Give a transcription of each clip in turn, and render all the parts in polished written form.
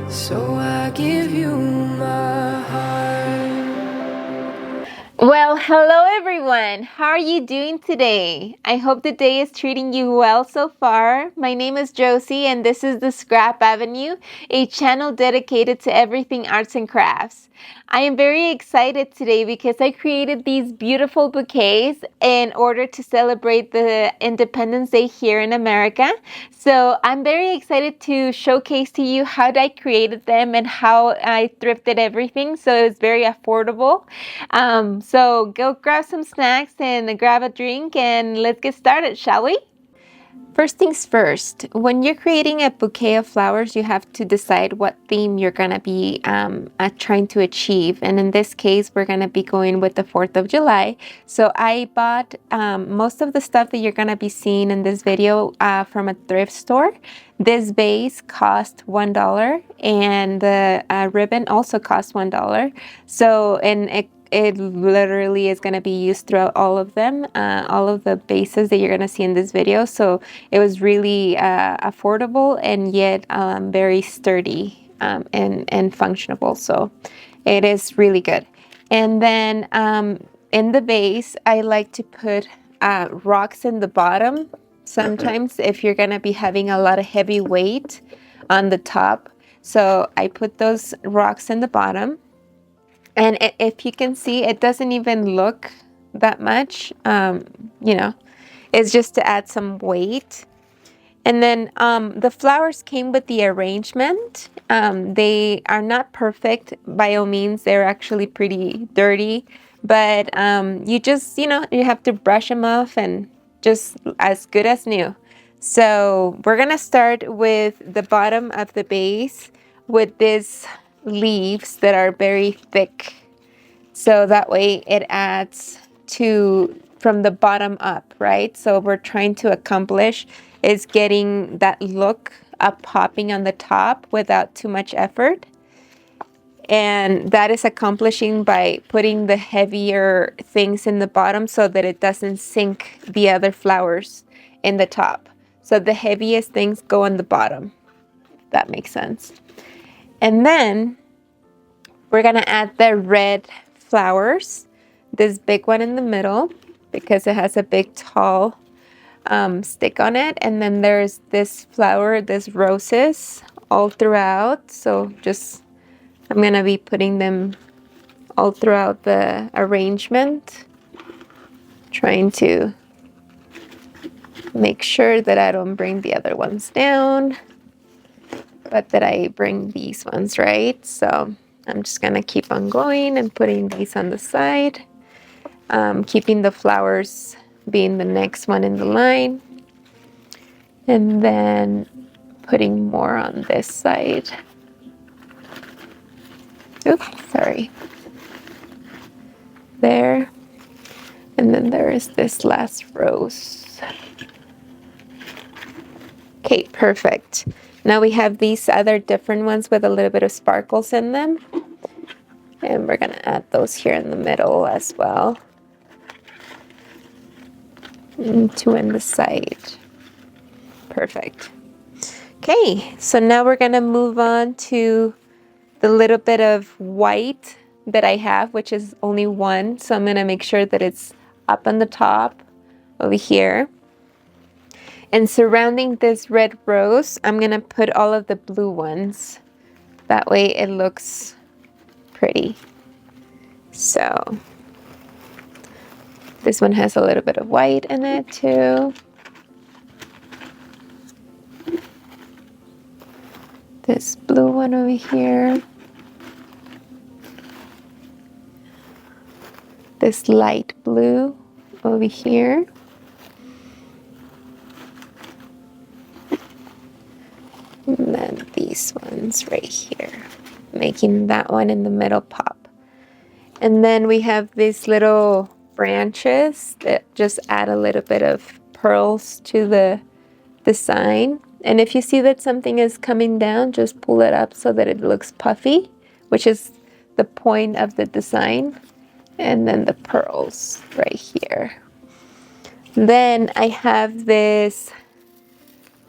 So I give you my heart. Well, hello everyone. How are you doing today? I hope the day is treating you well so far. My name is Josie and this is the Scrap Avenue, a channel dedicated to everything arts and crafts. I am very excited today because I created these beautiful bouquets in order to celebrate the Independence Day here in America. So I'm very excited to showcase to you how I created them and how I thrifted everything. So it's very affordable. So go grab some snacks and grab a drink and let's get started, shall we? First things first, when you're creating a bouquet of flowers, you have to decide what theme you're going to be trying to achieve. And in this case, we're going to be going with the 4th of July. So I bought most of the stuff that you're going to be seeing in this video from a thrift store. This vase cost $1 and the ribbon also cost $1. So, and it literally is going to be used throughout all of them, all of the bases that you're going to see in this video. So it was really affordable and yet very sturdy and functionable. So it is really good. And then in the base, I like to put rocks in the bottom. Sometimes if you're going to be having a lot of heavy weight on the top. So I put those rocks in the bottom. And if you can see, it doesn't even look that much, it's just to add some weight. And then the flowers came with the arrangement. They are not perfect by all means. They're actually pretty dirty, but you just, you have to brush them off and just as good as new. So we're going to start with the bottom of the base with these leaves that are very thick. So that way it adds to from the bottom up, right? So we're trying to accomplish is getting that look up popping on the top without too much effort. And that is accomplishing by putting the heavier things in the bottom so that it doesn't sink the other flowers in the top. So the heaviest things go on the bottom, if that makes sense. And then we're going to add the red flowers, this big one in the middle because it has a big tall stick on it. And then there's this flower, this roses all throughout. So I'm going to be putting them all throughout the arrangement, trying to make sure that I don't bring the other ones down, but that I bring these ones, right? So I'm just going to keep on going and putting these on the side, keeping the flowers being the next one in the line, and then putting more on this side. Oops, sorry. There. And then there is this last rose. Okay, perfect. Now we have these other different ones with a little bit of sparkles in them. And we're going to add those here in the middle as well. And two in the side. Perfect. Okay, so now we're going to move on to the little bit of white that I have, which is only one. So I'm going to make sure that it's up on the top over here. And surrounding this red rose, I'm going to put all of the blue ones. That way it looks pretty. So this one has a little bit of white in it too. This blue one over here. This light blue over here. And then these ones right here, making that one in the middle pop. And then we have these little branches that just add a little bit of pearls to the design. And if you see that something is coming down, just pull it up so that it looks puffy, which is the point of the design. And then the pearls right here. Then I have this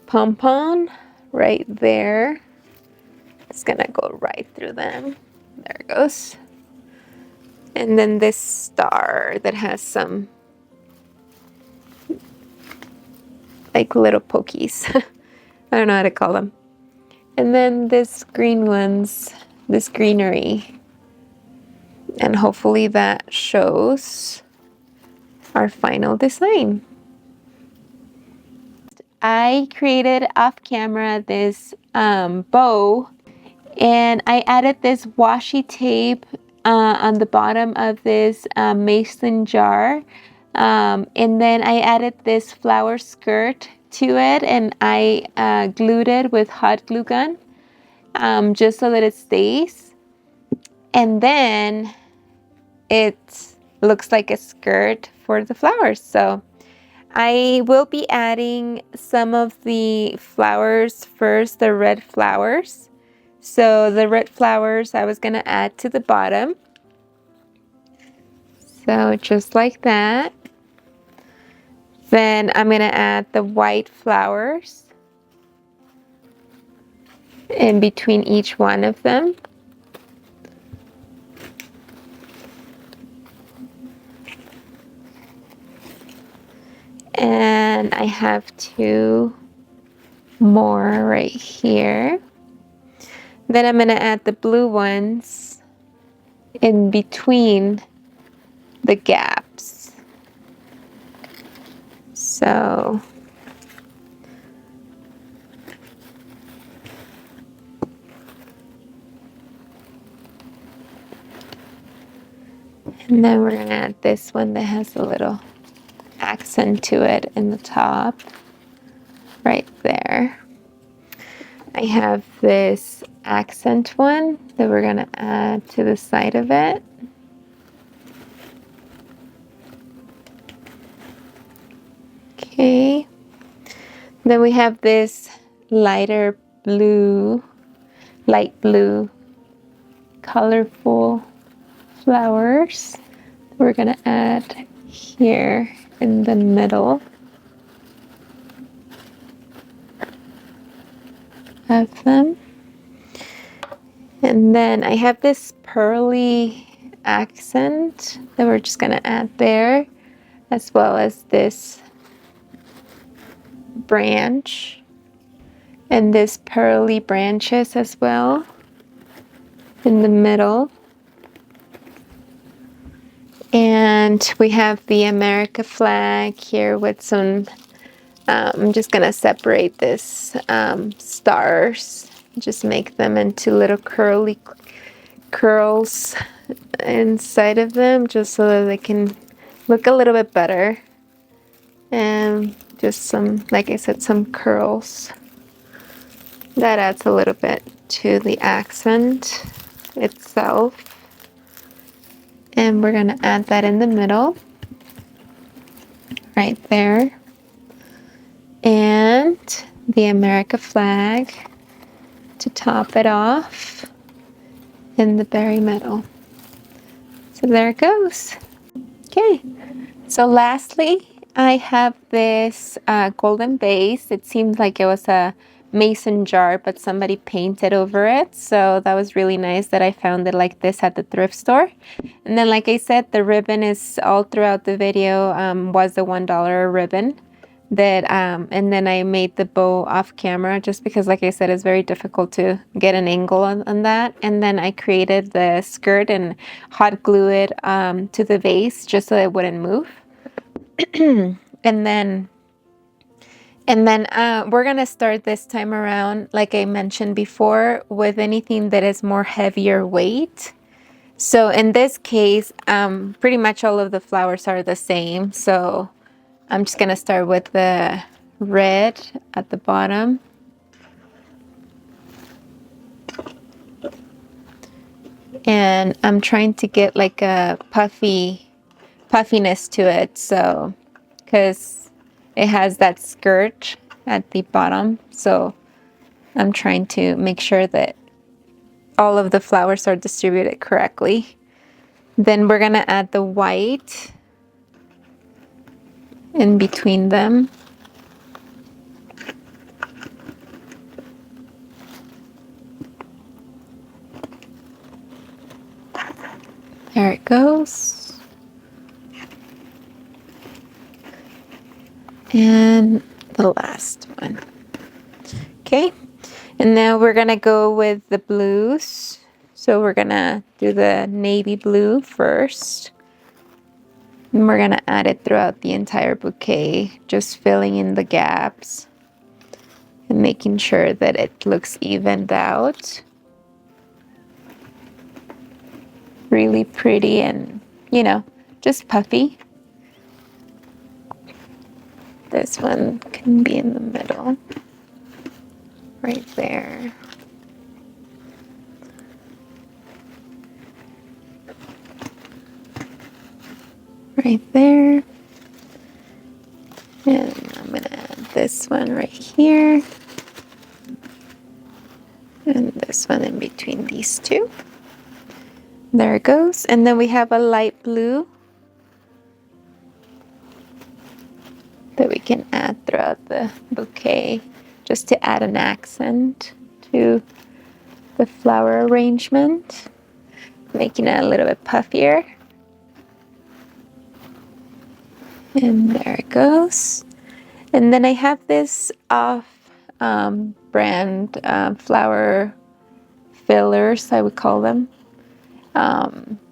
pom-pom right there. It's gonna go right through them. There it goes. And then this star that has some like little pokies. I don't know how to call them. And then this green ones, this greenery. And hopefully that shows our final design. I created off camera this bow, and I added this washi tape on the bottom of this mason jar. And then I added this flower skirt to it, and I glued it with hot glue gun just so that it stays. And then it looks like a skirt for the flowers. So I will be adding some of the flowers first, the red flowers. So the red flowers I was going to add to the bottom. So just like that. Then I'm going to add the white flowers in between each one of them. And I have 2 more right here. Then I'm going to add the blue ones in between the gaps. So and then we're going to add this one that has a little accent to it in the top, right there. I have this accent one that we're going to add to the side of it. Okay. Then we have this lighter blue, light blue, colorful flowers we're going to add here in the middle of them. And then I have this pearly accent that we're just going to add there, as well as this branch and this pearly branches as well in the middle. And we have the America flag here with some, I'm just going to separate this stars, just make them into little curly curls inside of them, just so that they can look a little bit better. And just some, like I said, some curls. That adds a little bit to the accent itself. And we're going to add that in the middle, right there. And the America flag to top it off in the very middle. So there it goes. Okay, so lastly, I have this golden base. It seemed like it was a mason jar, but somebody painted over it. So that was really nice that I found it like this at the thrift store. And then, like I said, the ribbon is all throughout the video, was the $1 ribbon that, and then I made the bow off camera just because, like I said, it's very difficult to get an angle on that. And then I created the skirt and hot glue it to the vase just so it wouldn't move. And then we're going to start this time around, like I mentioned before, with anything that is more heavier weight. So in this case, pretty much all of the flowers are the same. So I'm just going to start with the red at the bottom. And I'm trying to get like a puffiness to it. So, because it has that skirt at the bottom. So I'm trying to make sure that all of the flowers are distributed correctly. Then we're going to add the white in between them. There it goes. And the last one. Okay, and now we're gonna go with the blues. So we're gonna do the navy blue first. And we're gonna add it throughout the entire bouquet, just filling in the gaps and making sure that it looks evened out. Really pretty and, you know, just puffy. This one can be in the middle, right there. Right there. And I'm gonna add this one right here. And this one in between these two. There it goes. And then we have a light blue that we can add throughout the bouquet just to add an accent to the flower arrangement, making it a little bit puffier. And there it goes. And then I have this off brand flower fillers, I would call them.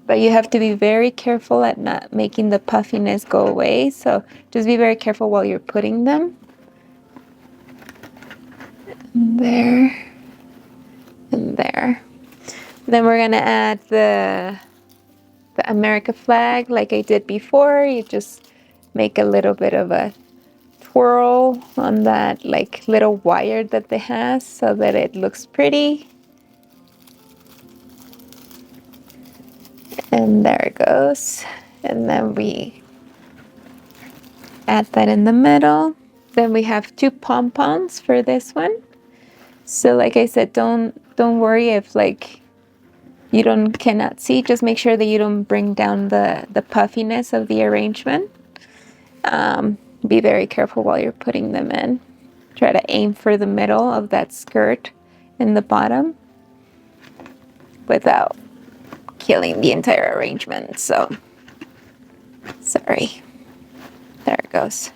But you have to be very careful at not making the puffiness go away. So just be very careful while you're putting them. And there. And there. Then we're gonna add the America flag like I did before. You just make a little bit of a twirl on that like little wire that they have so that it looks pretty. And there it goes. And then we add that in the middle. Then we have 2 pom-poms for this one. So like I said, don't worry if like you cannot see. Just make sure that you don't bring down the puffiness of the arrangement. Be very careful while you're putting them in. Try to aim for the middle of that skirt in the bottom without killing the entire arrangement. So sorry. There it goes.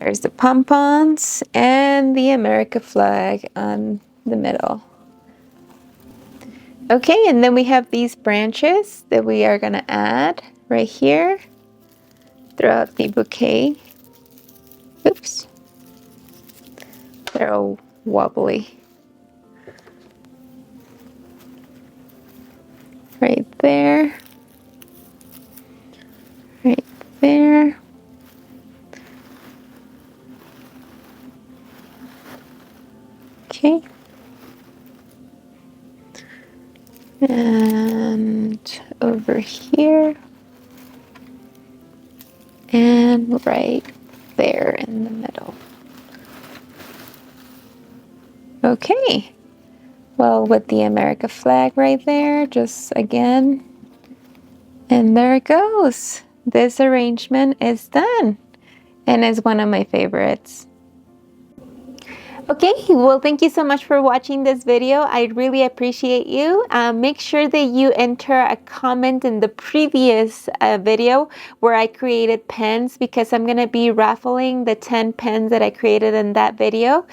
There's the pom-poms and the America flag on the middle. Okay, and then we have these branches that we are gonna add right here throughout the bouquet. Oops. They're all wobbly. Right there. Right there. Okay. And over here. And right there in the middle. Okay. Well, with the America flag right there, just again. And there it goes. This arrangement is done. And it's one of my favorites. Okay, well, thank you so much for watching this video. I really appreciate you. Make sure that you enter a comment in the previous video where I created pens, because I'm going to be raffling the 10 pens that I created in that video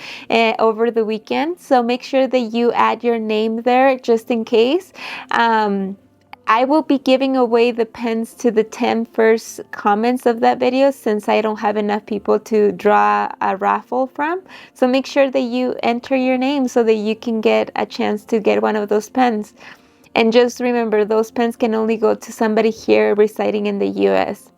over the weekend. So make sure that you add your name there just in case. I will be giving away the pens to the 10 first comments of that video, since I don't have enough people to draw a raffle from. So make sure that you enter your name so that you can get a chance to get one of those pens. And just remember, those pens can only go to somebody here residing in the US.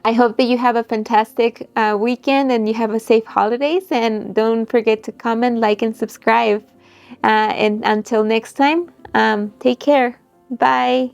I hope that you have a fantastic weekend and you have a safe holidays. And don't forget to comment, like, and subscribe. And until next time, take care. Bye.